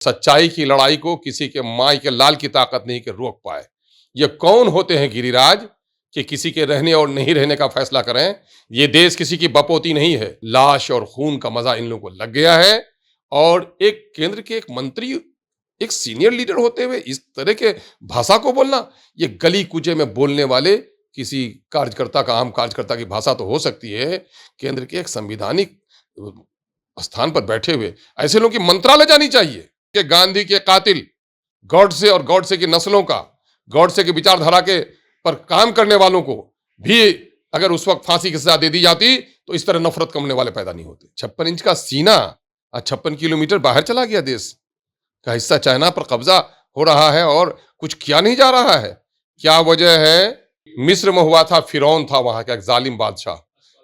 सच्चाई की लड़ाई को किसी के माई के लाल की ताकत नहीं कि रोक पाए। ये कौन होते हैं गिरिराज कि किसी के रहने और नहीं रहने का फैसला करें। ये देश किसी की बपोती नहीं है। लाश और खून का मजा इन लोगों को लग गया है और एक केंद्र के एक मंत्री, एक सीनियर लीडर होते हुए इस तरह के भाषा को बोलना, ये गली कूचे में बोलने वाले किसी कार्यकर्ता का, आम कार्यकर्ता की भाषा तो हो सकती है, केंद्र के एक संविधानिक स्थान पर बैठे हुए ऐसे लोगों की मंत्रालय जानी चाहिए कि गांधी के कातिल, गॉडसे और गॉडसे की नस्लों का, गॉडसे की विचारधारा के पर काम करने वालों को भी अगर उस वक्त फांसी की सजा दे दी जाती तो इस तरह नफरत करने वाले पैदा नहीं होते। 56 इंच का सीना आज 56 किलोमीटर बाहर चला गया। देश का हिस्सा चाइना पर कब्जा हो रहा है और कुछ किया नहीं जा रहा है। क्या वजह है? मिस्र में हुआ था, फिरौन था वहां का एक जालिम बादशाह,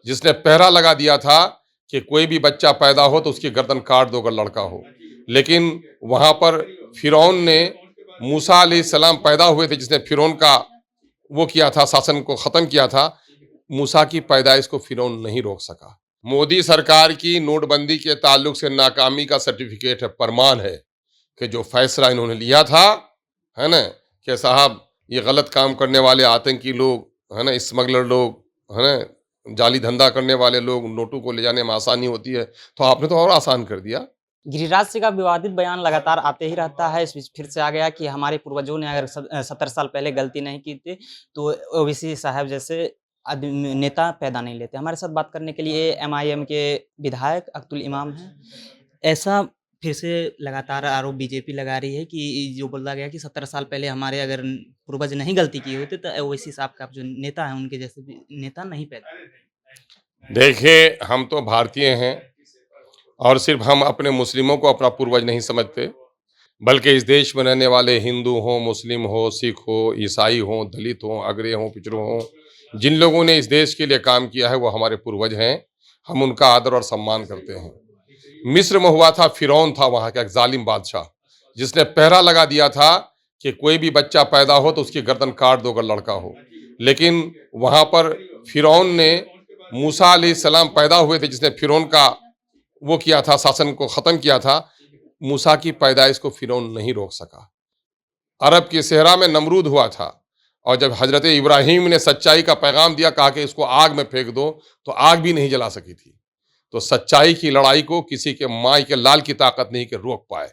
जिसने पहरा लगा दिया था कि कोई भी बच्चा पैदा हो तो उसकी गर्दन काट दो अगर लड़का हो। लेकिन वहां पर फिरौन ने, मूसा अलैहिस्सलाम पैदा हुए थे, जिसने फिरौन का वो किया था, शासन को खत्म किया था। मूसा की पैदाइश को फिरौन नहीं रोक सका। मोदी सरकार की नोटबंदी के ताल्लुक से नाकामी का सर्टिफिकेट है, प्रमाण है कि जो फैसला इन्होंने लिया था, है ना, कि साहब ये गलत काम करने वाले आतंकी लोग, है ना, स्मगलर लोग, है ना, जाली धंधा करने वाले लोग, नोटों को ले जाने में आसानी होती है, तो आपने तो और आसान कर दिया। गिरिराज सिंह का विवादित बयान लगातार आते ही रहता है। इस बीच फिर से आ गया कि हमारे पूर्वजों ने अगर 70 साल पहले गलती नहीं की थी तो ओवैसी साहब जैसे नेता पैदा नहीं लेते। हमारे साथ बात करने के लिए एमआईएम के विधायक अब्दुल इमाम हैं। ऐसा फिर से लगातार आरोप बीजेपी लगा रही है कि जो बोला गया कि 70 साल पहले हमारे अगर पूर्वज नहीं गलती की होती तो ओवैसी साहब का जो नेता है उनके जैसे भी नेता नहीं पैदा। देखिए, हम तो भारतीय हैं और सिर्फ हम अपने मुस्लिमों को अपना पूर्वज नहीं समझते, बल्कि इस देश में रहने वाले हिंदू हों, मुस्लिम हो, सिख हो, ईसाई हों, दलित हों, अगरे हों, पिछड़ों हों, जिन लोगों ने इस देश के लिए काम किया है वो हमारे पूर्वज हैं। हम उनका आदर और सम्मान करते हैं। मिस्र में हुआ था, फिरौन था वहां का एक जालिम बादशाह, जिसने पहरा लगा दिया था कि कोई भी बच्चा पैदा हो तो उसकी गर्दन काट दो अगर लड़का हो। लेकिन वहां पर फिरौन ने, मूसा अलैहिस्सलाम पैदा हुए थे, जिसने फिरौन का वो किया था, शासन को खत्म किया था। मूसा की पैदाइश को फिरौन नहीं रोक सका। अरब के सेहरा में नमरूद हुआ था और जब हजरत इब्राहिम ने सच्चाई का पैगाम दिया, कहा कि इसको आग में फेंक दो, तो आग भी नहीं जला सकी थी। तो सच्चाई की लड़ाई को किसी के माई के लाल की ताकत नहीं कि रोक पाए।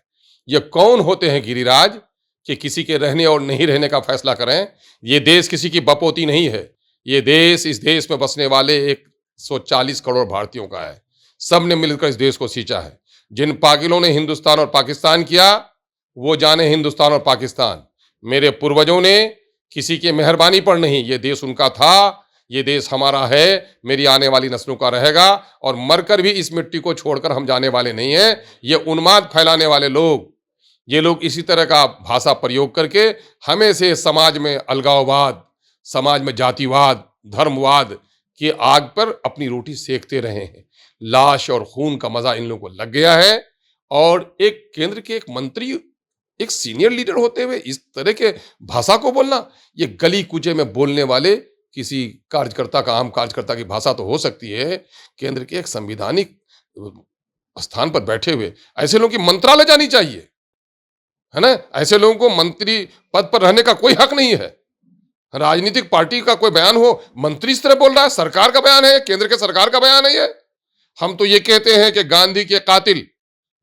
ये कौन होते हैं गिरिराज कि किसी के रहने और नहीं रहने का फैसला करें। ये देश किसी की बपोती नहीं है। ये देश, इस देश में बसने वाले 140 करोड़ भारतीयों का है। सब ने मिलकर इस देश को सींचा है। जिन पागलों ने हिंदुस्तान और पाकिस्तान किया वो जाने हिंदुस्तान और पाकिस्तान। मेरे पूर्वजों ने किसी की मेहरबानी पर नहीं, ये देश उनका था, ये देश हमारा है, मेरी आने वाली नस्लों का रहेगा और मरकर भी इस मिट्टी को छोड़कर हम जाने वाले नहीं हैं। ये उन्माद फैलाने वाले लोग, ये लोग इसी तरह का भाषा प्रयोग करके हमें से समाज में अलगाववाद, समाज में जातिवाद, धर्मवाद की आग पर अपनी रोटी सेकते रहे हैं। लाश और खून का मजा इन लोगों को लग गया है और एक केंद्र के एक मंत्री, एक सीनियर लीडर होते हुए इस तरह के भाषा को बोलना, ये गली कूचे में बोलने वाले किसी कार्यकर्ता का, आम कार्यकर्ता की भाषा तो हो सकती है, केंद्र के एक संविधानिक स्थान पर बैठे हुए ऐसे लोगों की मंत्रालय जानी चाहिए, है ना। ऐसे लोगों को मंत्री पद पर रहने का कोई हक नहीं है। राजनीतिक पार्टी का कोई बयान हो, मंत्री इस तरह बोल रहा है, सरकार का बयान है, केंद्र के सरकार का बयान है ये। हम तो ये कहते हैं कि गांधी के कातिल,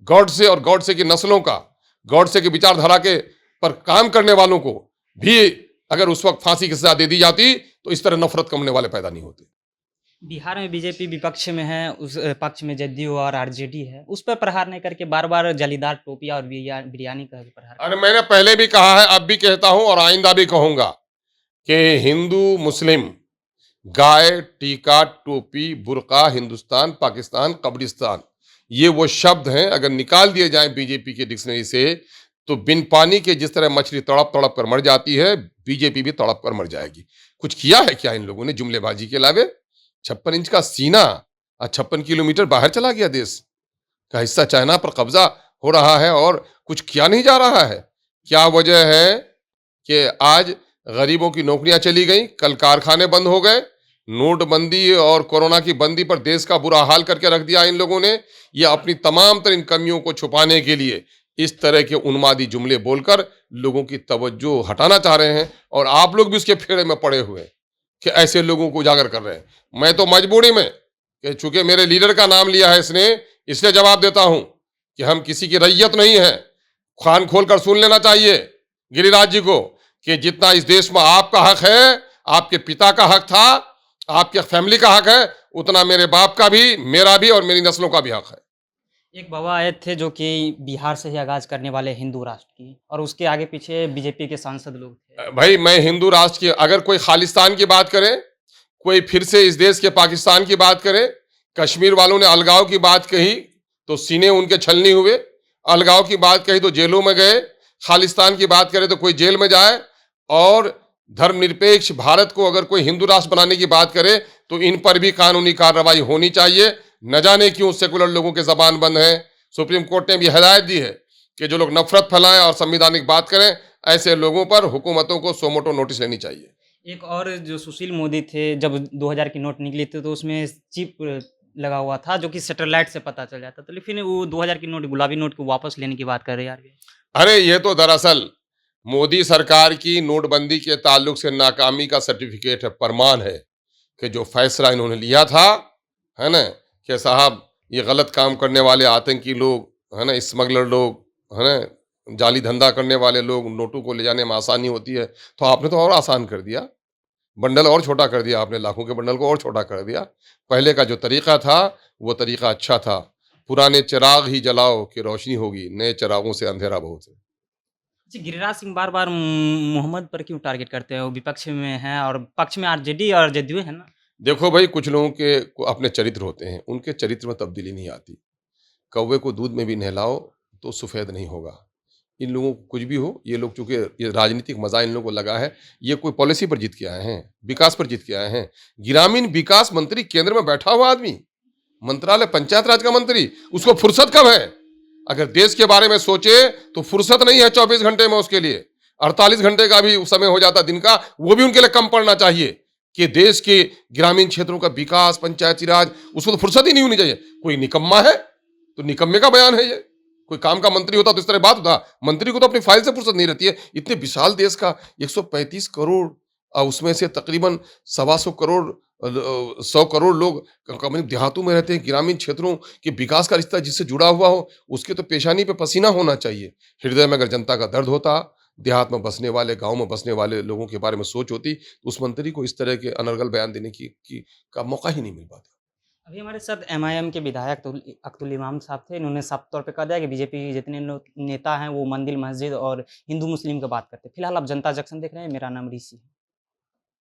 गॉडसे और गॉडसे की नस्लों का, गॉडसे की विचारधारा के पर काम करने वालों को भी अगर उस वक्त फांसी की सजा दे दी जाती तो इस तरह नफरत करने वाले पैदा नहीं होते। बिहार में बीजेपी विपक्ष में है, उस पक्ष में जदयू और आरजेडी है। उस पर प्रहार नहीं करके बार-बार जालीदार टोपियां और बिरयानी का प्रहार। अरे मैंने पहले भी कहा है, अब भी कहता हूं और आइंदा भी कहूंगा कि हिंदू मुस्लिम, गाय, टीका, टोपी, बुर्का, हिंदुस्तान, पाकिस्तान, कब्रिस्तान, ये वो शब्द हैं, अगर निकाल दिए जाएं बीजेपी के डिक्शनरी से तो बिन पानी के जिस तरह मछली तड़प तड़प कर मर जाती है, बीजेपी भी तड़प कर मर जाएगी। कुछ किया है क्या इन लोगों ने जुमलेबाजी के अलावे? 56 इंच का सीना आज 56 किलोमीटर बाहर चला गया। देश का हिस्सा चाइना पर कब्जा हो रहा है और कुछ किया नहीं जा रहा है। क्या वजह है कि आज गरीबों की नौकरियां चली गई, कल कारखाने बंद हो गए, नोटबंदी और कोरोना की बंदी पर देश का बुरा हाल करके रख दिया इन लोगों ने। ये अपनी तमाम तर इन कमियों को छुपाने के लिए इस तरह के उन्मादी जुमले बोलकर लोगों की तवज्जो हटाना चाह रहे हैं और आप लोग भी उसके फेरे में पड़े हुए हैं कि ऐसे लोगों को उजागर कर रहे हैं। मैं तो मजबूरी में कि चूंकि मेरे लीडर का नाम लिया है इसने, इसलिए जवाब देता हूं कि हम किसी की रैयत नहीं है। कान खोलकर सुन लेना चाहिए गिरिराज जी को कि जितना इस देश में आपका हक है, आपके पिता का हक था, आपके फैमिली का हक है, उतना मेरे बाप का भी, मेरा भी और मेरी नस्लों का भी हक है। एक बाबा आए थे जो कि बिहार से ही आगाज करने वाले हिंदू राष्ट्र की, और उसके आगे पीछे बीजेपी के सांसद लोग थे। भाई मैं हिंदू राष्ट्र की, अगर कोई खालिस्तान की बात करे, कोई फिर से इस देश के पाकिस्तान की बात करे, कश्मीर वालों ने अलगाव की बात कही तो सीने उनके छलनी हुए, अलगाव की बात कही तो जेलों में गए, खालिस्तान की बात करे तो कोई जेल में जाए, और धर्मनिरपेक्ष भारत को अगर कोई हिंदू राष्ट्र बनाने की बात करे तो इन पर भी कानूनी कार्रवाई होनी चाहिए। न जाने क्यों सेकुलर लोगों के जबान बंद है। सुप्रीम कोर्ट ने भी हिदायत दी है कि जो लोग नफरत फैलाएं और संवैधानिक बात करें, ऐसे लोगों पर हुकूमतों को सोमोटो नोटिस लेनी चाहिए। एक और जो सुशील मोदी थे, जब 2000 की नोट निकली थी तो उसमें चिप लगा हुआ था जो कि सैटेलाइट से पता चल जाता था, लेकिन वो 2000 की नोट, गुलाबी नोट को वापस लेने की बात कर रहे हैं यार। अरे ये तो दरअसल मोदी सरकार की नोटबंदी के ताल्लुक से नाकामी का सर्टिफिकेट है, प्रमाण है कि जो फैसला इन्होंने लिया था, है ना, कि साहब ये गलत काम करने वाले आतंकी लोग, है ना, स्मगलर लोग, है ना, जाली धंधा करने वाले लोग, नोटों को ले जाने में आसानी होती है, तो आपने तो और आसान कर दिया, बंडल और छोटा कर दिया आपने, लाखों के बंडल को और छोटा कर दिया। पहले का जो तरीका था वो तरीका अच्छा था। पुराने चिराग ही जलाओ कि रोशनी होगी, नए चिरागों से अंधेरा बहुत है। जी, गिरिराज सिंह बार-बार मोहम्मद पर क्यों टारगेट करते हैं? वो विपक्ष में हैं और पक्ष में आरजेडी और जदयू है ना? देखो भाई, कुछ लोगों के को अपने चरित्र होते हैं, उनके चरित्र में तब्दीली नहीं आती। कौवे को दूध में भी नहलाओ तो सफ़ेद नहीं होगा। इन लोगों को कुछ भी हो, ये लोग चूंकि ये राजनीतिक मजा इन लोगों को लगा है, ये कोई पॉलिसी पर जीत के आए हैं, विकास पर जीत के आए हैं। ग्रामीण विकास मंत्री केंद्र में बैठा हुआ आदमी, मंत्रालय पंचायत राज का मंत्री, उसको फुर्सत कब है? अगर देश के बारे में सोचे तो फुर्सत नहीं है 24 घंटे में, उसके लिए 48 घंटे का भी समय हो जाता दिन का, वो भी उनके लिए कम पड़ना चाहिए कि देश के ग्रामीण क्षेत्रों का विकास, पंचायती राज, उसको तो फुर्सत ही नहीं होनी चाहिए। कोई निकम्मा है तो निकम्मे का बयान है ये। कोई काम का मंत्री होता तो इस तरह बात होता। मंत्री को तो अपनी फाइल से फुर्सत नहीं रहती है। इतने विशाल देश का 135 करोड़, उसमें से तकरीबन 125 करोड़ 100 करोड़ लोग देहातों में रहते हैं। ग्रामीण क्षेत्रों के विकास का रिश्ता जिससे जुड़ा हुआ हो, उसके तो पेशानी पे पसीना होना चाहिए। हृदय में अगर जनता का दर्द होता, देहात में बसने वाले, गांव में बसने वाले लोगों के बारे में सोच होती, तो उस मंत्री को इस तरह के अनर्गल बयान देने का मौका ही नहीं मिल पाता। अभी हमारे साथ एमआईएम के विधायक अख्तुल इमाम साहब थे। इन्होंने साफ तौर पे कह दिया कि बीजेपी के जितने नेता हैं वो मंदिर, मस्जिद और हिंदू मुस्लिम की बात करते हैं। फिलहाल आप जनता जंक्शन देख रहे हैं। मेरा नाम ऋषि है।